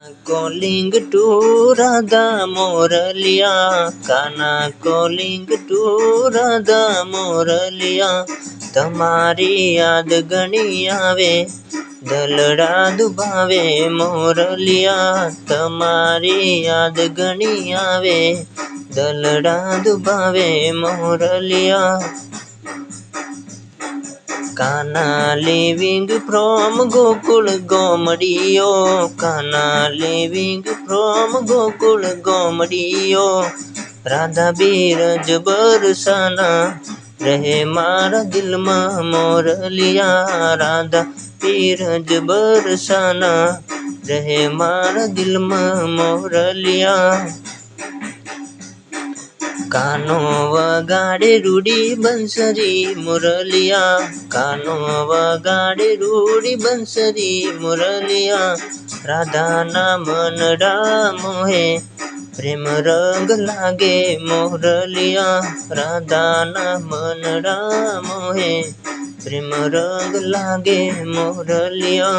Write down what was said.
Calling to Radha Moraliya, Kana calling to Radha Moraliya, તમારી યાદ ઘણી આવે દલડા દુભાવે મોરલિયા, તમારી યાદ ઘણી આવે દલડા દુભાવે મોરલિયા. Kana living from Gokul Gomadiyo, Kana living from Gokul Gomadiyo, Radha बीरज बरसाना रहे मारा दिल में मोरलिया, राधा बीरज बरसाना रहे मारा दिल में मोरलिया. કાનો વગાડે રૂડી બંસરી મુરલિયા, કાનો વગાડે રૂડી બંસરી મુરલિયા, રાધાના મનડા મોહે પ્રેમ રંગ લાગે મોરલિયા, રાધાના મનડા મોહે પ્રેમ રંગ લાગે મોરલિયા.